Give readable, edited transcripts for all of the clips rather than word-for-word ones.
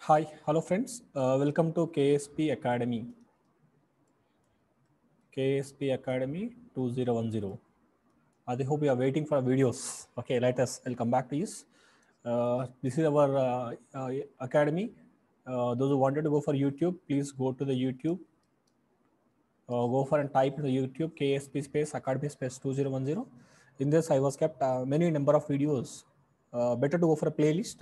Hi, hello friends. Welcome to KSP Academy. KSP Academy 2010. I hope you are waiting for videos. Okay, let us. I'll come back to this. This is our academy. Those who wanted to go for YouTube, please go to the YouTube. Go for and type in the YouTube KSP space Academy space 2010. In this, I was kept many number of videos. Better to go for a playlist.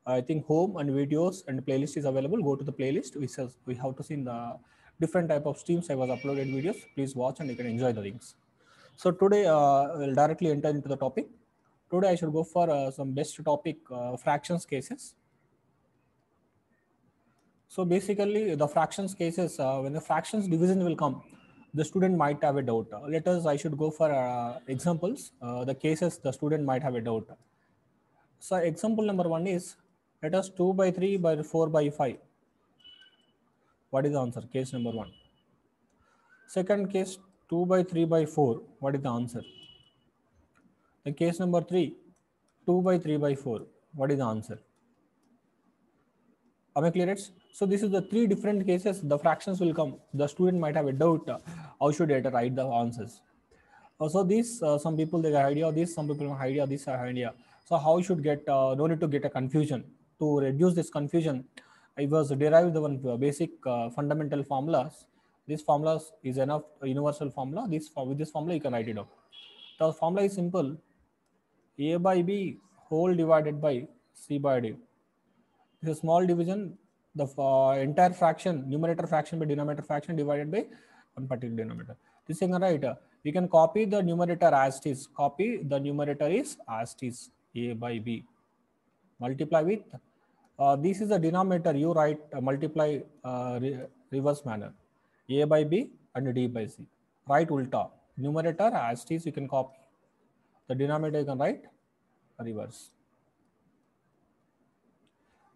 I think home and videos and playlist is available. Go to the playlist. We have to see in the different type of streams I was uploaded videos. Please watch and you can enjoy the things. So today we'll directly enter into the topic. Today I should go for some best topic fractions cases. So basically the fractions cases, when the fractions division will come, the student might have a doubt. Let us, I should go for examples, the cases the student might have a doubt. So example number one is, let us 2 by 3 by 4 by 5. What is the answer? Case number one. Second case, 2 by 3 by 4. What is the answer? The case number 3, 2 by 3 by 4. What is the answer? Am I clear? So this is the three different cases. The fractions will come. The student might have a doubt. How should I write the answers? So these some people they have idea of this, some people have idea of this idea. So how you should get no need to get a confusion. To reduce this confusion, I was derived the one basic fundamental formulas. This formulas is enough universal formula. With this formula you can write it out. The formula is simple. A by B whole divided by C by D. This is a small division. The entire fraction, numerator fraction by denominator fraction divided by one particular denominator. This thing right. We can copy the numerator as it is. Copy the numerator is as it is. A by B. Multiply with. This is the denominator. You write multiply reverse manner. A by B and D by C. Write ulta. Numerator as it is. You can copy. The denominator you can write reverse.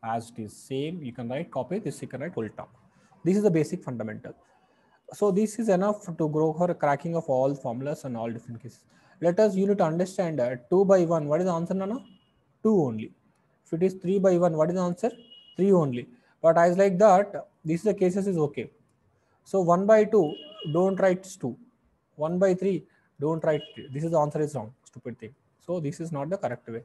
As it is same, you can write copy, this you can write ulta. This is the basic fundamental. So this is enough to grow her cracking of all formulas and all different cases. Let us, you need to understand 2 by 1, what is the answer, Nana? 2 only. If it is 3 by 1, what is the answer? 3 only. But as like that, this is the cases is okay. So 1 by 2, don't write 2. 1 by 3, don't write 3. This is the answer is wrong, stupid thing. So this is not the correct way.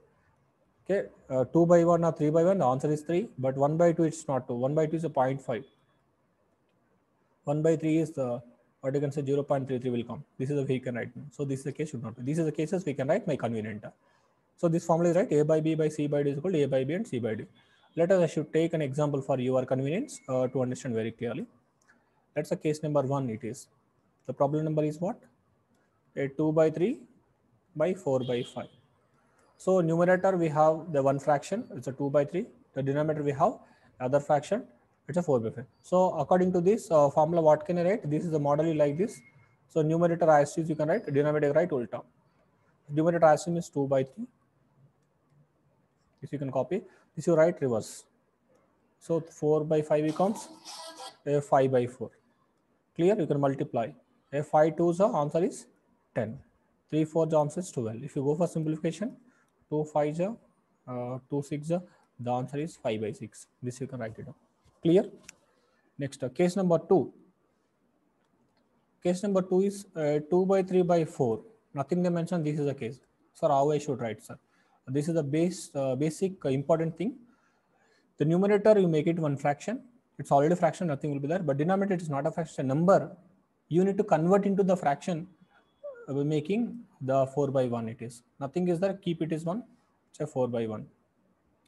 Okay, 2 by 1 or 3 by 1, the answer is 3, but 1 by 2 it's not 2. 1 by 2 is a 0.5. 1 by 3 is the, what you can say 0.33 will come. This is the way you can write. So this is the case should not be. These are the cases we can write my convenient. So this formula is right. A by B by C by D is equal to A by B and C by D. Let us, I should take an example for your convenience to understand very clearly. That's a case number 1 it is. The problem number is what? A 2 by 3 by 4 by 5. So numerator we have the one fraction, it's a 2 by 3. The denominator we have other fraction, it's a 4 by 5. So according to this formula, what can I write? This is the model like this. So numerator as is you can write, denominator write ulta. Numerator as is 2 by 3. This you can copy. This you write reverse. So 4 by 5 becomes a 5 by 4. Clear? You can multiply. A 5 2's the answer is 10. 3 4 the answer is 12. If you go for simplification, 2 5 2 6 the answer is 5 by 6. This you can write it down. Clear? Next, case number 2. Case number 2 is 2 by 3 by 4. Nothing they mention. This is the case. Sir, how I should write, sir? This is the basic important thing. The numerator you make it one fraction. It's already a fraction. Nothing will be there. But denominator it is not a fraction. It's a number. You need to convert into the fraction. Making the 4 by 1 it is. Nothing is there. Keep it is 1. It's a 4 by 1.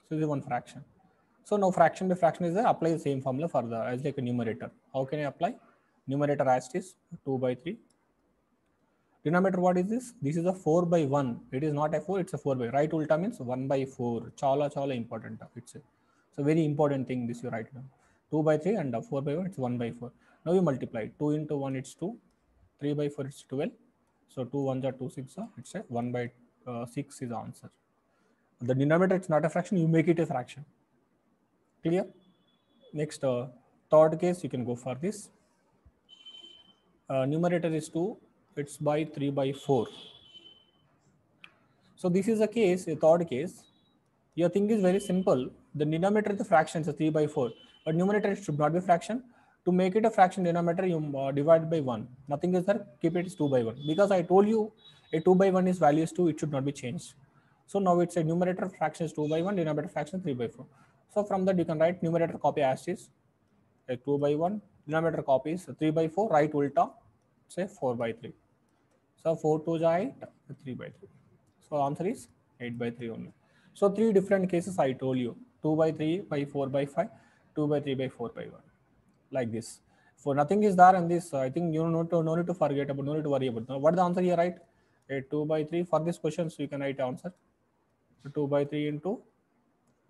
So this is one fraction. So now fraction by fraction is there. Apply the same formula for the as like a numerator. How can I apply? Numerator as it is 2 by 3. Denominator what is this? This is a 4 by 1. It is not a 4. It's a 4 by. Right ulta means 1 by 4. Chala important. It's a very important thing. This you write down. 2 by 3 and 4 by 1. It's 1 by 4. Now you multiply. 2 into 1 it's 2. 3 by 4 it's 12. So 2 1s are 2 6. It's a 1 by 6 is the answer. The denominator it's not a fraction. You make it a fraction. Clear? Next, third case you can go for this. Numerator is 2. It's by 3 by 4. So this is a case, a third case. Your thing is very simple. The denominator is the fraction, so 3 by 4. But numerator should not be fraction. To make it a fraction denominator, you divide by 1. Nothing is there, keep it as 2 by 1. Because I told you a 2 by 1 is value is 2, it should not be changed. So now it's a numerator fraction is 2 by 1, denominator fraction 3 by 4. So from that you can write numerator copy as is, a 2 by 1, denominator copy is 3 by 4, write ulta, say 4 by 3. So 4 to 8, 3 by 3. So answer is 8 by 3 only. So three different cases I told you, 2 by 3 by 4 by 5, 2 by 3 by 4 by 1, like this. For nothing is there and this, I think you no need to forget about, no need to worry about. Now, what the answer here, right? A 2 by 3 for this question, so you can write answer 2 by 3 into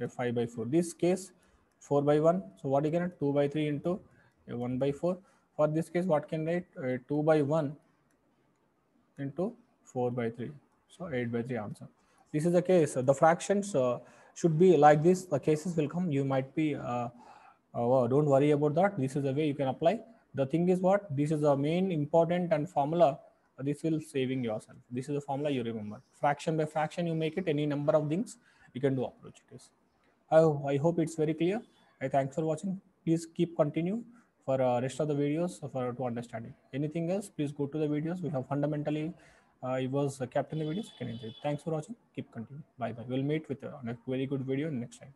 a 5 by 4. This case 4 by 1. So what you can write 2 by 3 into a 1 by 4. For this case, what can write 2 by 1 into 4 by 3. So 8 by 3 answer. This is the case. The fractions should be like this. The cases will come. You might be, don't worry about that. This is the way you can apply. The thing is what? This is the main important and formula. This will saving yourself. This is the formula you remember. Fraction by fraction, you make it any number of things. You can do approach it is. I hope it's very clear. Thanks for watching. Please keep continue for rest of the videos for to understand it. Anything else, please go to the videos. We have fundamentally it was kept in the videos. You can enjoy it. Thanks for watching. Keep continue. Bye bye. We'll meet with a very good video next time.